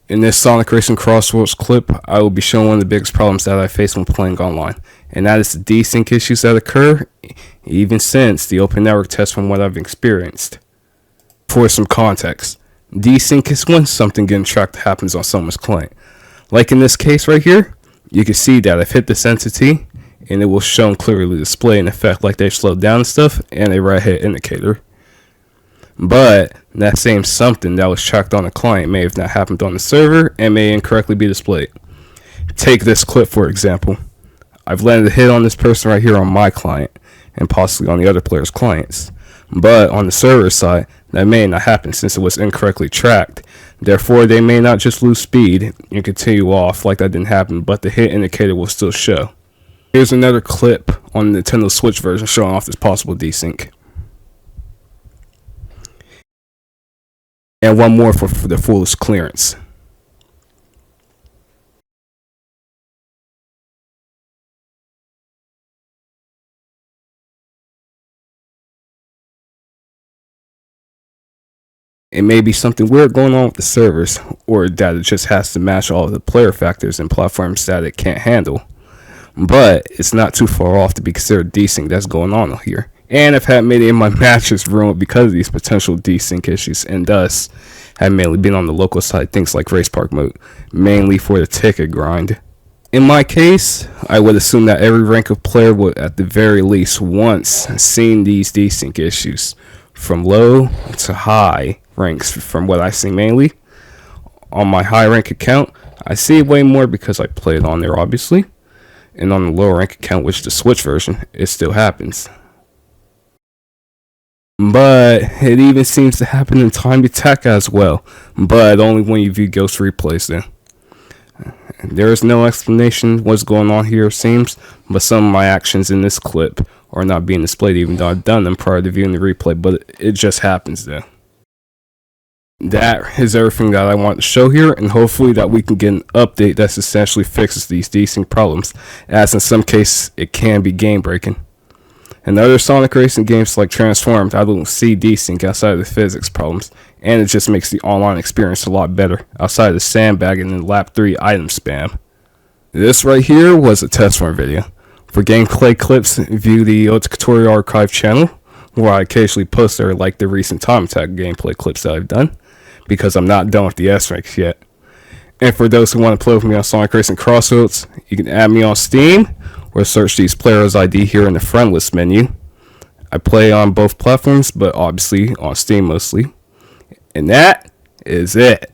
In this Sonic Racing CrossWorlds clip, I will be showing one of the biggest problems that I face when playing online, and that is the desync issues that occur even since the open network test from what I've experienced. For some context, desync is when something getting tracked happens on someone's client. Like in this case right here, you can see that I've hit this entity, and it will show clearly display an effect like they've slowed down and stuff, and a red hit indicator. But that same something that was tracked on the client may have not happened on the server and may incorrectly be displayed. Take this clip for example. I've landed a hit on this person right here on my client and possibly on the other player's clients. But on the server side, that may not happen since it was incorrectly tracked. Therefore, they may not just lose speed and continue off like that didn't happen, but the hit indicator will still show. Here's another clip on the Nintendo Switch version showing off this possible desync. And one more for the fullest clearance. It may be something weird going on with the servers, or that it just has to match all of the player factors and platforms that it can't handle. But it's not too far off to be considered desync that's going on here. And I've had many of my matches ruined because of these potential desync issues, and thus have mainly been on the local side, things like race park mode, mainly for the ticket grind. In my case, I would assume that every rank of player would at the very least once seen these desync issues, from low to high ranks from what I see mainly. On my high rank account, I see it way more because I play it on there obviously, and on the low rank account, which is the Switch version, it still happens. But it even seems to happen in Time Attack as well, but only when you view Ghost replays then. There is no explanation what's going on here it seems, but some of my actions in this clip are not being displayed even though I've done them prior to viewing the replay, but it just happens though. That is everything that I want to show here, and hopefully that we can get an update that essentially fixes these desync problems, as in some cases it can be game breaking. In other Sonic Racing games like Transformed, I don't see desync outside of the physics problems, and it just makes the online experience a lot better, outside of the sandbagging and lap 3 item spam. This right here was a test run video. For gameplay clips, view the otkotori archive channel, where I occasionally post there like the recent Time Attack gameplay clips that I've done, because I'm not done with the S-ranks yet. And for those who want to play with me on Sonic Racing CrossWorlds, you can add me on Steam, or search these players' ID here in the friend list menu. I play on both platforms, but obviously on Steam mostly. And that is it.